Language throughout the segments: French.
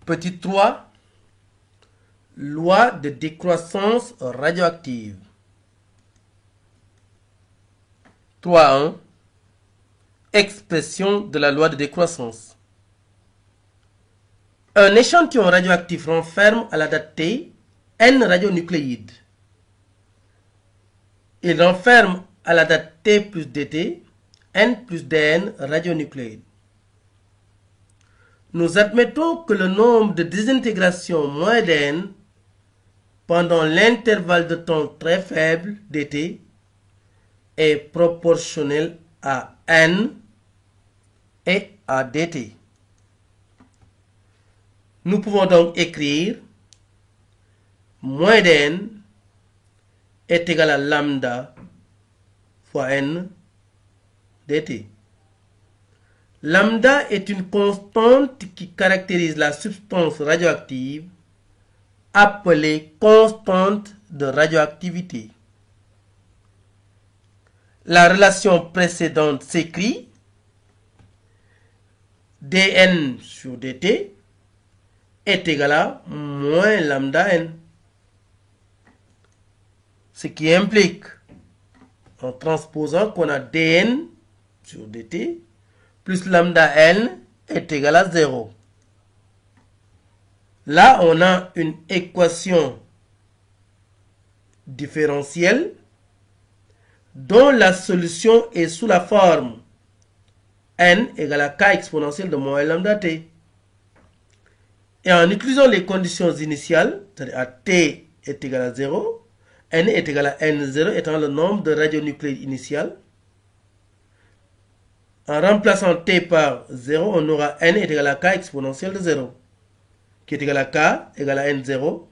Petit 3. Loi de décroissance radioactive. 3.1. Expression de la loi de décroissance. Un échantillon radioactif renferme à la date T N radionucléides. Il renferme à la date T plus dt N plus Dn radionucléides. Nous admettons que le nombre de désintégrations moins Dn pendant l'intervalle de temps très faible dt est proportionnel à N et à dt. Nous pouvons donc écrire moins Dn est égal à lambda fois N dt. Lambda est une constante qui caractérise la substance radioactive appelée constante de radioactivité. La relation précédente s'écrit dn sur dt est égal à moins lambda n. Ce qui implique, en transposant, qu'on a dn sur dt plus lambda n est égal à 0. Là, on a une équation différentielle dont la solution est sous la forme n égale à k exponentielle de moins lambda t. Et en utilisant les conditions initiales, c'est-à-dire à t est égal à 0, n est égal à n0 étant le nombre de radionucléides initial. En remplaçant t par 0, on aura n est égal à k exponentielle de 0, qui est égal à k égale à n0.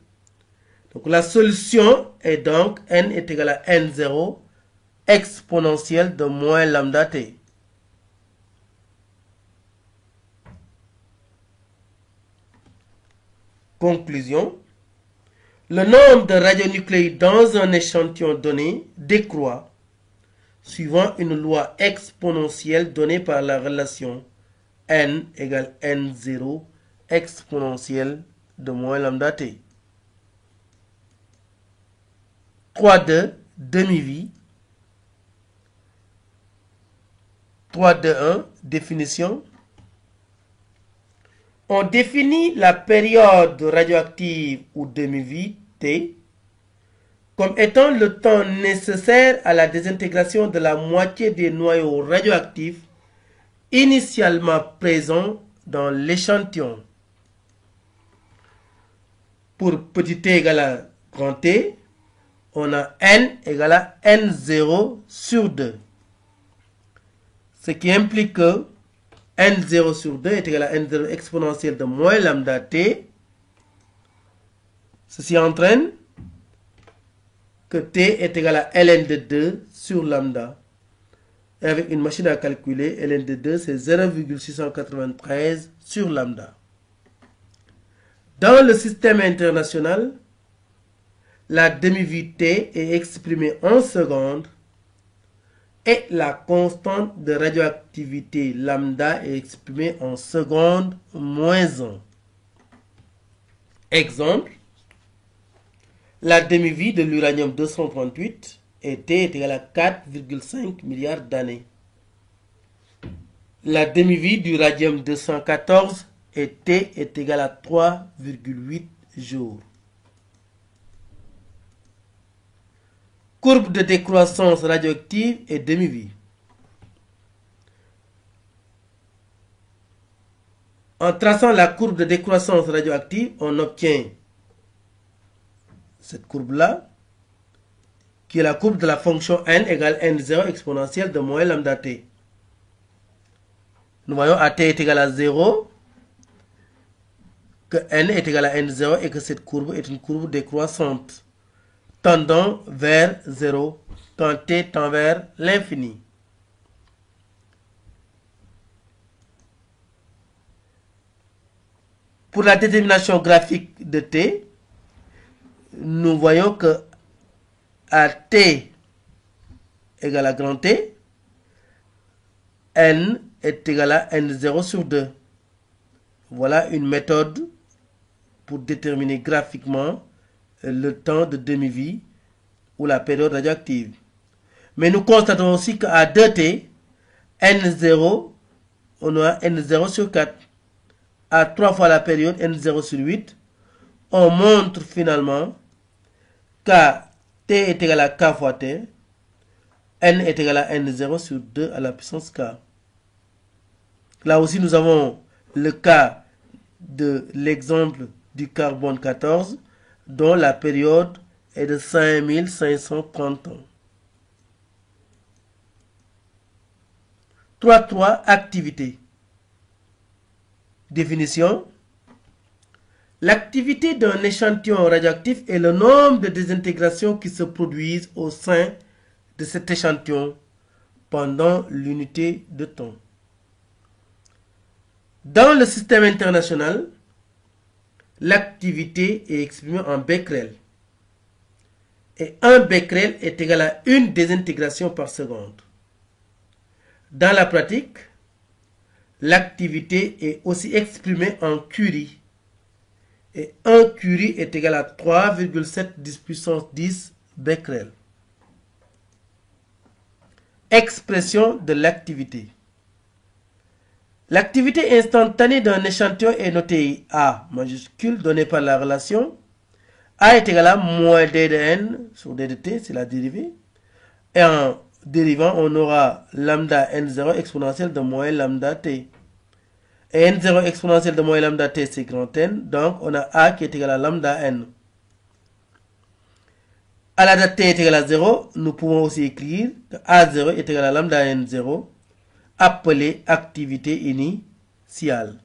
Donc la solution est donc n est égal à n0 exponentielle de moins lambda t. Conclusion. Le nombre de radionucléides dans un échantillon donné décroît suivant une loi exponentielle donnée par la relation n égale n0 exponentielle de moins lambda t. 3.2 demi-vie. 3.2.1 définition. On définit la période radioactive ou demi-vie T comme étant le temps nécessaire à la désintégration de la moitié des noyaux radioactifs initialement présents dans l'échantillon. Pour petit t égale à grand T, on a n égale à n0 sur 2. Ce qui implique que n0 sur 2 est égal à n0 exponentielle de moins lambda t. Ceci entraîne que t est égal à ln de 2 sur lambda. Et avec une machine à calculer, ln de 2 c'est 0,693 sur lambda. Dans le système international, la demi-vie t est exprimée en secondes et la constante de radioactivité lambda est exprimée en secondes moins 1. Exemple, la demi-vie de l'uranium 238 est égale à 4,5 milliards d'années. La demi-vie du radium 214 est égale à 3,8 jours. Courbe de décroissance radioactive et demi-vie. En traçant la courbe de décroissance radioactive, on obtient cette courbe-là, qui est la courbe de la fonction n égale n0 exponentielle de moins lambda t. Nous voyons à t est égal à 0, que n est égal à n0 et que cette courbe est une courbe décroissante, tendant vers 0 quand t tend vers l'infini. Pour la détermination graphique de t, nous voyons que à t égale à grand T, n est égal à n0 sur 2. Voilà une méthode pour déterminer graphiquement le temps de demi-vie ou la période radioactive. Mais nous constatons aussi qu'à 2T, N0, on aura N0 sur 4. À 3 fois la période, N0 sur 8, on montre finalement qu'à T est égal à K fois T, N est égal à N0 sur 2 à la puissance K. Là aussi, nous avons le cas de l'exemple du carbone 14, dont la période est de 5530 ans. 3.3 Activité. Définition. L'activité d'un échantillon radioactif est le nombre de désintégrations qui se produisent au sein de cet échantillon pendant l'unité de temps. Dans le système international, l'activité est exprimée en becquerel. Et 1 becquerel est égal à 1 désintégration par seconde. Dans la pratique, l'activité est aussi exprimée en curie. Et 1 curie est égal à 3,7 10 puissance 10 becquerel. Expression de l'activité. L'activité instantanée d'un échantillon est notée A majuscule donnée par la relation A est égal à moins D de N sur D de T, c'est la dérivée. Et en dérivant, on aura lambda N0 exponentielle de moins lambda T. Et N0 exponentielle de moins lambda T, c'est grand N. Donc, on a A qui est égal à lambda N. À la date T est égal à 0, nous pouvons aussi écrire que A0 est égal à lambda N0, appelée activité initiale.